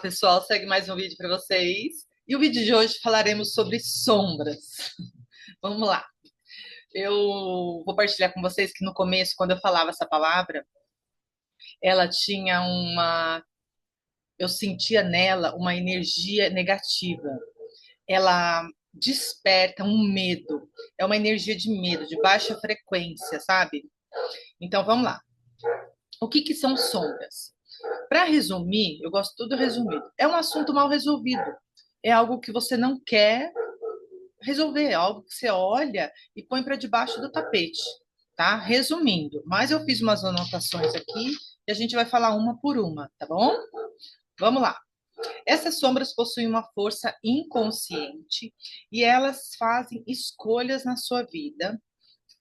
Pessoal, segue mais um vídeo para vocês. E o vídeo de hoje falaremos sobre sombras. Vamos lá. Eu vou partilhar com vocês que no começo, quando eu falava essa palavra, ela tinha uma. Eu sentia nela uma energia negativa. Ela desperta um medo. É uma energia de medo, de baixa frequência, sabe? Então vamos lá. O que que são sombras? Para resumir, eu gosto tudo resumido. É um assunto mal resolvido. É algo que você não quer resolver, é algo que você olha e põe para debaixo do tapete, tá? Resumindo, mas eu fiz umas anotações aqui e a gente vai falar uma por uma, tá bom? Vamos lá. Essas sombras possuem uma força inconsciente e elas fazem escolhas na sua vida,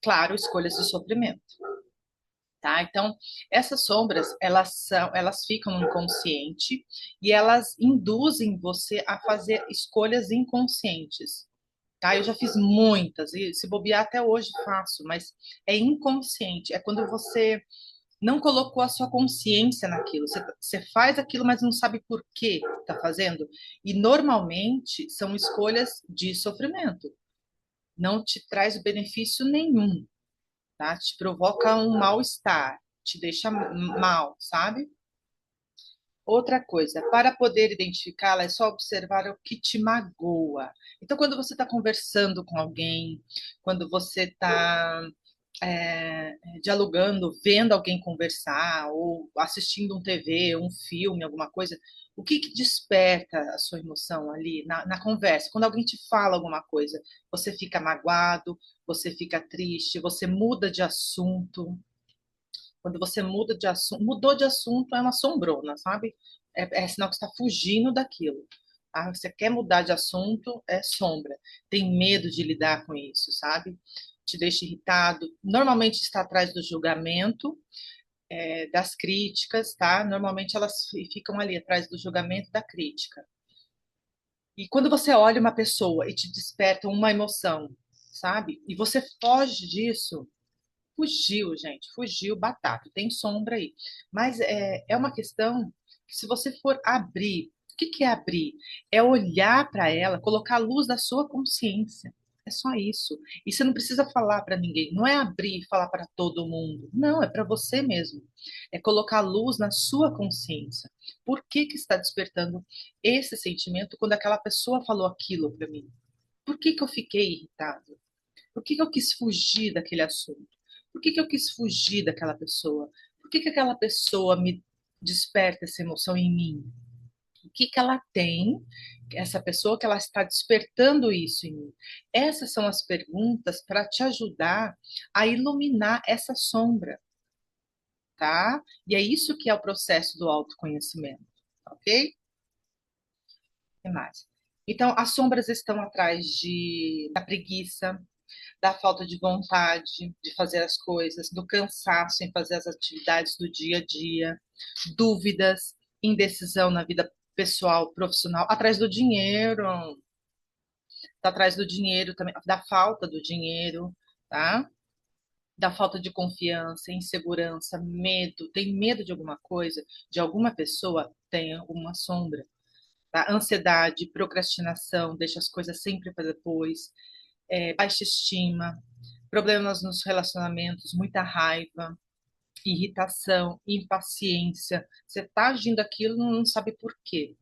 claro, escolhas de sofrimento. Tá? Então, essas sombras, elas ficam no inconsciente e elas induzem você a fazer escolhas inconscientes. Tá? Eu já fiz muitas, e se bobear até hoje faço, mas é inconsciente. É quando você não colocou a sua consciência naquilo. Você faz aquilo, mas não sabe por que está fazendo. E normalmente são escolhas de sofrimento. Não te traz benefício nenhum, tá? Te provoca um mal-estar, te deixa mal, sabe? Outra coisa, para poder identificá-la, é só observar o que te magoa. Então, quando você está conversando com alguém, quando você está dialogando, vendo alguém conversar, ou assistindo um TV, um filme, alguma coisa, o que que desperta a sua emoção ali na conversa? Quando alguém te fala alguma coisa, você fica magoado, você fica triste, você muda de assunto. Quando você muda de assunto, mudou de assunto é uma sombrona, sabe? É sinal que está fugindo daquilo. Tá? Você quer mudar de assunto, é sombra. Tem medo de lidar com isso, sabe? Te deixa irritado. Normalmente está atrás do julgamento, das críticas, tá? Normalmente elas ficam ali atrás do julgamento, da crítica. E quando você olha uma pessoa e te desperta uma emoção, sabe? E você foge disso, fugiu, gente, fugiu, batata, tem sombra aí. Mas é uma questão que, se você for abrir, o que que é abrir? É olhar para ela, colocar a luz da sua consciência. É só isso. E você não precisa falar para ninguém. Não é abrir e falar para todo mundo. Não, é para você mesmo. É colocar a luz na sua consciência. Por que que está despertando esse sentimento quando aquela pessoa falou aquilo para mim? Por que que eu fiquei irritado? Por que que eu quis fugir daquele assunto? Por que que eu quis fugir daquela pessoa? Por que que aquela pessoa me desperta essa emoção em mim? O que que ela tem, essa pessoa, que ela está despertando isso em mim? Essas são as perguntas para te ajudar a iluminar essa sombra, tá? E é isso que é o processo do autoconhecimento, ok? O que mais? Então, as sombras estão atrás da preguiça, da falta de vontade de fazer as coisas, do cansaço em fazer as atividades do dia a dia, dúvidas, indecisão na vida pessoal, profissional, atrás do dinheiro, tá atrás do dinheiro também, da falta do dinheiro, tá? Da falta de confiança, insegurança, medo, tem medo de alguma coisa, de alguma pessoa, tem alguma sombra, tá? Ansiedade, procrastinação, deixa as coisas sempre para depois, baixa estima, problemas nos relacionamentos, muita raiva, irritação, impaciência. Você está agindo aquilo e não sabe por quê.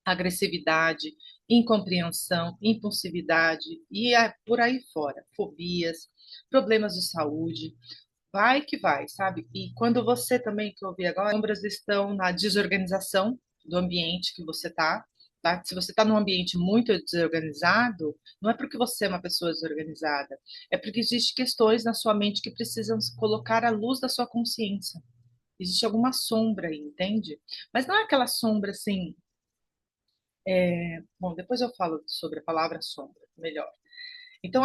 Agressividade, incompreensão, impulsividade e por aí fora. Fobias, problemas de saúde. Vai que vai, sabe? E quando você também, que eu ouvi agora, sombras estão na desorganização do ambiente que você está. Tá? Se você está num ambiente muito desorganizado, não é porque você é uma pessoa desorganizada, é porque existem questões na sua mente que precisam colocar a luz da sua consciência. Existe alguma sombra aí, entende? Mas não é aquela sombra assim. Bom, depois eu falo sobre a palavra sombra, melhor. Então,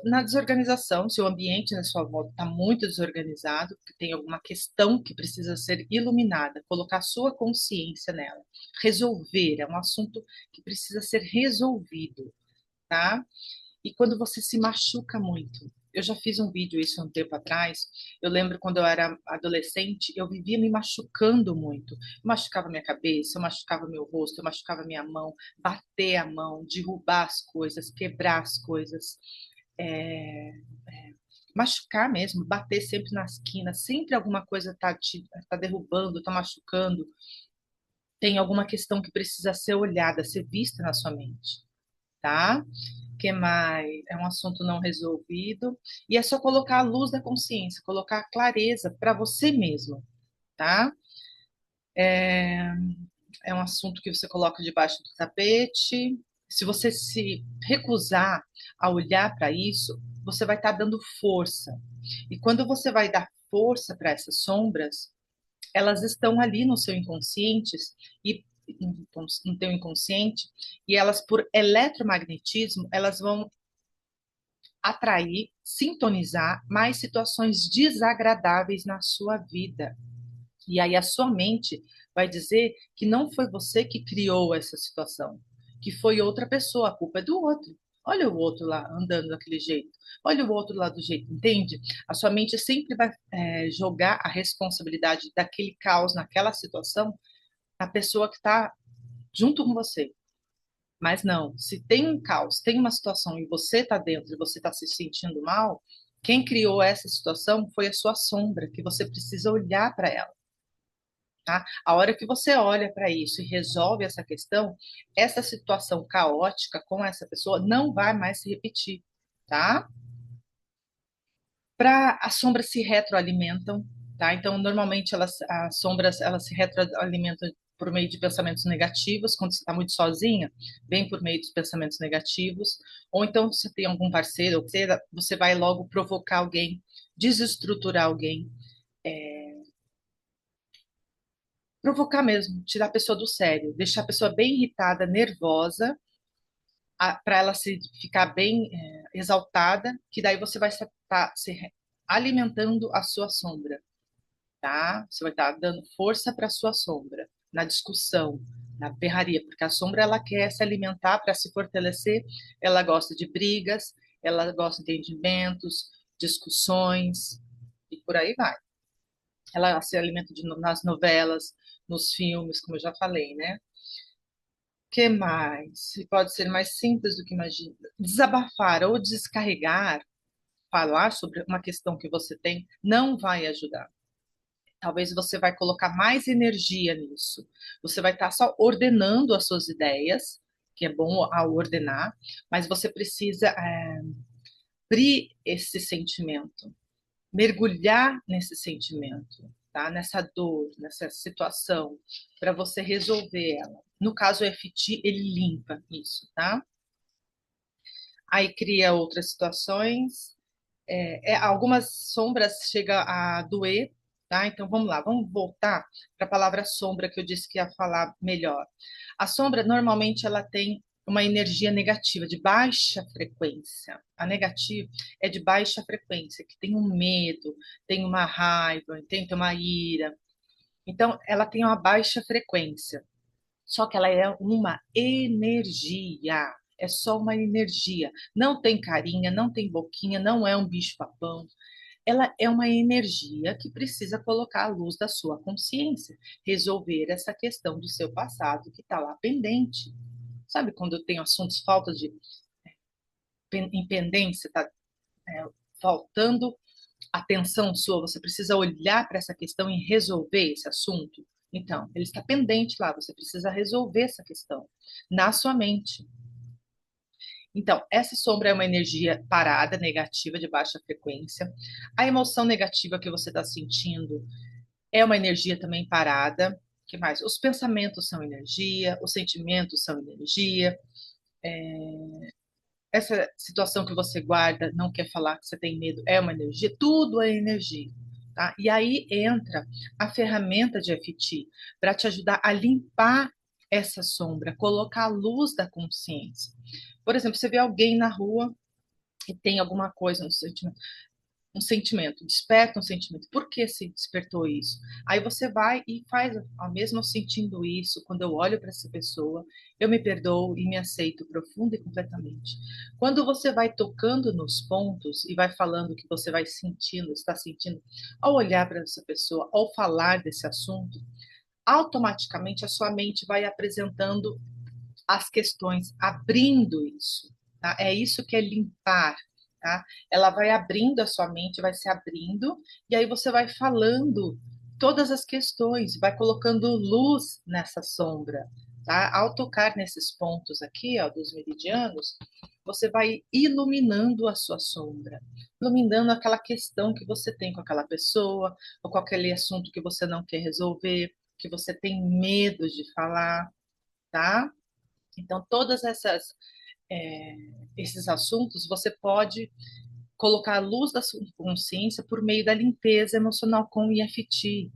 na desorganização, se o ambiente na sua volta está muito desorganizado, que tem alguma questão que precisa ser iluminada, colocar a sua consciência nela, resolver, é um assunto que precisa ser resolvido, tá? E quando você se machuca muito. eu já fiz um vídeo isso há um tempo atrás. Eu lembro quando eu era adolescente, eu vivia me machucando muito. Eu machucava minha cabeça, eu machucava meu rosto, eu machucava minha mão, bater a mão, derrubar as coisas, quebrar as coisas, é, machucar mesmo, bater sempre na esquina, sempre alguma coisa tá derrubando, tá machucando. Tem alguma questão que precisa ser olhada, ser vista na sua mente, tá? Que mais? É um assunto não resolvido. E é só colocar a luz da consciência, colocar a clareza para você mesmo, tá? É um assunto que você coloca debaixo do tapete. Se você se recusar a olhar para isso, você vai estar dando força. E quando você vai dar força para essas sombras, elas estão ali no seu inconsciente e no teu inconsciente, e elas, por eletromagnetismo, elas vão atrair, sintonizar mais situações desagradáveis na sua vida. E aí a sua mente vai dizer que não foi você que criou essa situação, que foi outra pessoa, a culpa é do outro. Olha o outro lá andando daquele jeito. Olha o outro lá do jeito, entende? A sua mente sempre vai jogar a responsabilidade daquele caos, naquela situação, na pessoa que está junto com você. Mas não, se tem um caos, tem uma situação e você está dentro e você está se sentindo mal, quem criou essa situação foi a sua sombra, que você precisa olhar para ela, tá? A hora que você olha para isso e resolve essa questão, essa situação caótica com essa pessoa não vai mais se repetir, tá? Para as sombras se retroalimentam, tá? Então, normalmente as sombras elas se retroalimentam por meio de pensamentos negativos, quando você está muito sozinha, vem por meio dos pensamentos negativos, ou então você tem algum parceiro, ou você vai logo provocar alguém, desestruturar alguém, provocar mesmo, tirar a pessoa do sério, deixar a pessoa bem irritada, nervosa, para ela se ficar bem exaltada, que daí você vai estar se alimentando a sua sombra, tá? Você vai estar dando força para a sua sombra na discussão, na berraria, porque a sombra ela quer se alimentar para se fortalecer, ela gosta de brigas, ela gosta de entendimentos, discussões e por aí vai. Ela se alimenta nas novelas, nos filmes, como eu já falei, né? Que mais? E pode ser mais simples do que imagina. Desabafar ou descarregar, falar sobre uma questão que você tem, não vai ajudar. Talvez você vai colocar mais energia nisso. Você vai estar só ordenando as suas ideias, que é bom ao ordenar, mas você precisa abrir esse sentimento, mergulhar nesse sentimento, tá? Nessa dor, nessa situação, para você resolver ela. No caso, o EFT, ele limpa isso, tá? Aí cria outras situações. Algumas sombras chegam a doer, tá? Então vamos lá, vamos voltar para a palavra sombra que eu disse que ia falar melhor. A sombra normalmente ela tem uma energia negativa, de baixa frequência. A negativa é de baixa frequência, que tem um medo, tem uma raiva, tem uma ira. Então ela tem uma baixa frequência. Só que ela é uma energia. É só uma energia. Não tem carinha, não tem boquinha, não é um bicho-papão. Ela é uma energia que precisa colocar a luz da sua consciência, resolver essa questão do seu passado que está lá pendente. Sabe quando eu tenho assuntos, falta de impendência, está faltando atenção sua, você precisa olhar para essa questão e resolver esse assunto. Então, ele está pendente lá, você precisa resolver essa questão na sua mente. Então, essa sombra é uma energia parada, negativa, de baixa frequência. A emoção negativa que você está sentindo é uma energia também parada. O que mais? Os pensamentos são energia, os sentimentos são energia. Essa situação que você guarda, não quer falar que você tem medo, é uma energia. Tudo é energia. Tá? E aí entra a ferramenta de FT para te ajudar a limpar essa sombra, colocar a luz da consciência. Por exemplo, você vê alguém na rua e tem alguma coisa no sentimento. um sentimento, desperta um sentimento. Por que se despertou isso? Aí você vai e faz, ao mesmo eu sentindo isso, quando eu olho para essa pessoa, eu me perdoo e me aceito profunda e completamente. Quando você vai tocando nos pontos e vai falando o que você vai sentindo, está sentindo, ao olhar para essa pessoa, ao falar desse assunto, automaticamente a sua mente vai apresentando as questões, abrindo isso. Tá? É isso que é limpar. Tá? Ela vai abrindo a sua mente, vai se abrindo, e aí você vai falando todas as questões, vai colocando luz nessa sombra. Tá? Ao tocar nesses pontos aqui, ó, dos meridianos, você vai iluminando a sua sombra, iluminando aquela questão que você tem com aquela pessoa, ou com aquele assunto que você não quer resolver, que você tem medo de falar, tá? Então, todas é, esses assuntos você pode colocar a luz da sua consciência por meio da limpeza emocional com o EFT.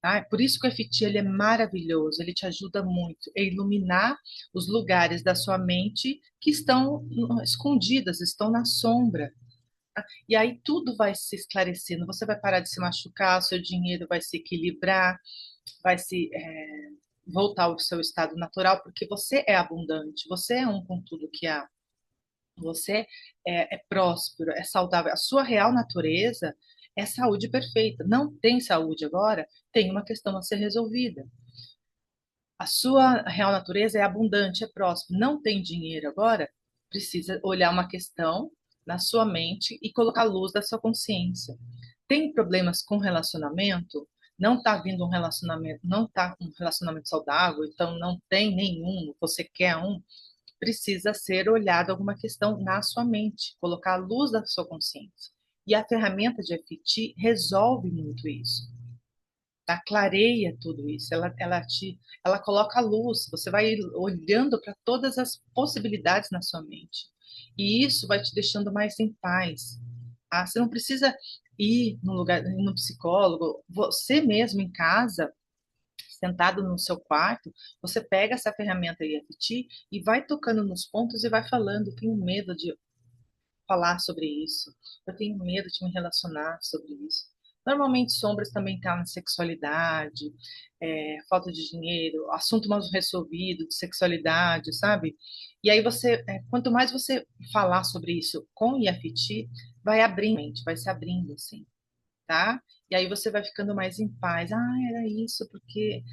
Tá? Por isso que o EFT ele é maravilhoso, ele te ajuda muito a iluminar os lugares da sua mente que estão escondidas, estão na sombra. Tá? E aí tudo vai se esclarecendo, você vai parar de se machucar, seu dinheiro vai se equilibrar, vai se voltar ao seu estado natural, porque você é abundante, você é um com tudo que há, você é próspero, é saudável. A sua real natureza é saúde perfeita. Não tem saúde agora, tem uma questão a ser resolvida. A sua real natureza é abundante, é próspero. Não tem dinheiro agora, precisa olhar uma questão na sua mente e colocar a luz da sua consciência. Tem problemas com relacionamento? Não está vindo um relacionamento, não está um relacionamento saudável, então não tem nenhum, você quer um, precisa ser olhado alguma questão na sua mente, colocar a luz da sua consciência. E a ferramenta de EFT resolve muito isso, tá? Clareia tudo isso, ela coloca a luz, você vai olhando para todas as possibilidades na sua mente. E isso vai te deixando mais em paz. Tá? Você não precisa ir no lugar, ir no psicólogo, você mesmo em casa sentado no seu quarto, você pega essa ferramenta EFT e vai tocando nos pontos e vai falando, eu tenho medo de falar sobre isso, eu tenho medo de me relacionar sobre isso. Normalmente sombras também estão na sexualidade, falta de dinheiro, assunto mal resolvido de sexualidade, sabe? E aí você, quanto mais você falar sobre isso com EFT, vai abrindo, vai se abrindo assim, tá? E aí você vai ficando mais em paz. Ah, era isso, porque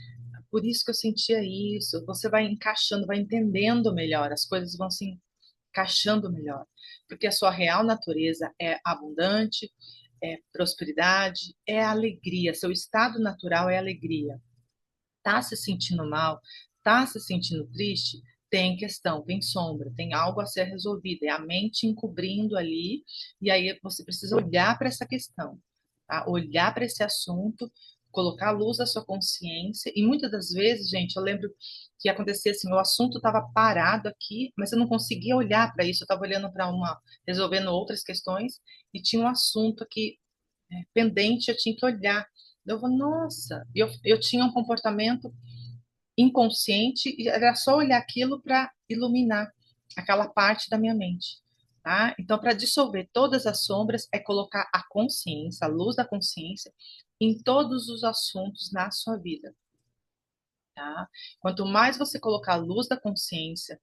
por isso que eu sentia isso. Você vai encaixando, vai entendendo melhor, as coisas vão se encaixando melhor, porque a sua real natureza é abundante, é prosperidade, é alegria. Seu estado natural é alegria. Tá se sentindo mal, tá se sentindo triste? Tem questão, tem sombra, tem algo a ser resolvido. É a mente encobrindo ali, e aí você precisa olhar para essa questão, tá? Olhar para esse assunto, colocar a luz da sua consciência. E muitas das vezes, gente, eu lembro que acontecia assim: o assunto estava parado aqui, mas eu não conseguia olhar para isso. Eu estava olhando para uma, resolvendo outras questões, e tinha um assunto aqui pendente, eu tinha que olhar. Eu vou, nossa, eu tinha um comportamento inconsciente e era só olhar aquilo para iluminar aquela parte da minha mente, tá? Então, para dissolver todas as sombras é colocar a consciência, a luz da consciência em todos os assuntos na sua vida, tá? Quanto mais você colocar a luz da consciência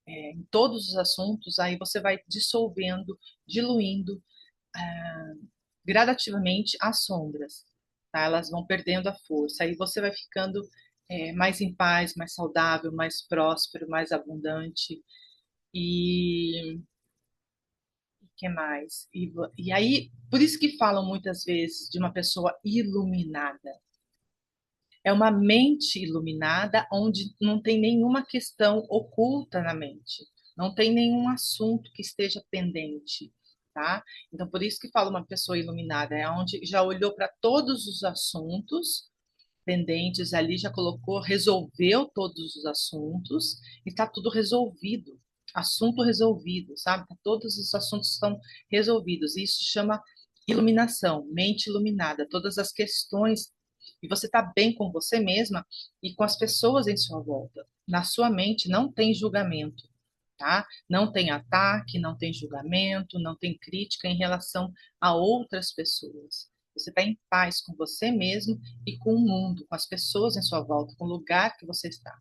em todos os assuntos, aí você vai dissolvendo, diluindo gradativamente as sombras, tá? Elas vão perdendo a força, aí você vai ficando mais em paz, mais saudável, mais próspero, mais abundante. E o que mais? E aí, por isso que falam muitas vezes de uma pessoa iluminada. É uma mente iluminada onde não tem nenhuma questão oculta na mente, não tem nenhum assunto que esteja pendente, tá? Então, por isso que fala uma pessoa iluminada, é onde já olhou para todos os assuntos pendentes ali, já colocou, resolveu todos os assuntos e está tudo resolvido. Assunto resolvido, sabe? Todos os assuntos estão resolvidos. Isso chama iluminação, mente iluminada, todas as questões. E você está bem com você mesma e com as pessoas em sua volta. Na sua mente não tem julgamento. tá? Não tem ataque, não tem julgamento, não tem crítica em relação a outras pessoas. Você está em paz com você mesmo e com o mundo, com as pessoas em sua volta, com o lugar que você está.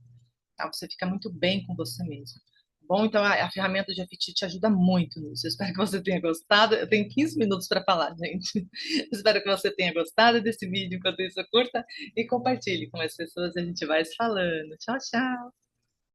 Tá? Você fica muito bem com você mesmo. Bom, então a ferramenta de Aptite te ajuda muito nisso. Eu espero que você tenha gostado. Eu tenho 15 minutos para falar, gente. Espero que você tenha gostado desse vídeo. Enquanto isso, curta e compartilhe com as pessoas. A gente vai se falando. Tchau, tchau.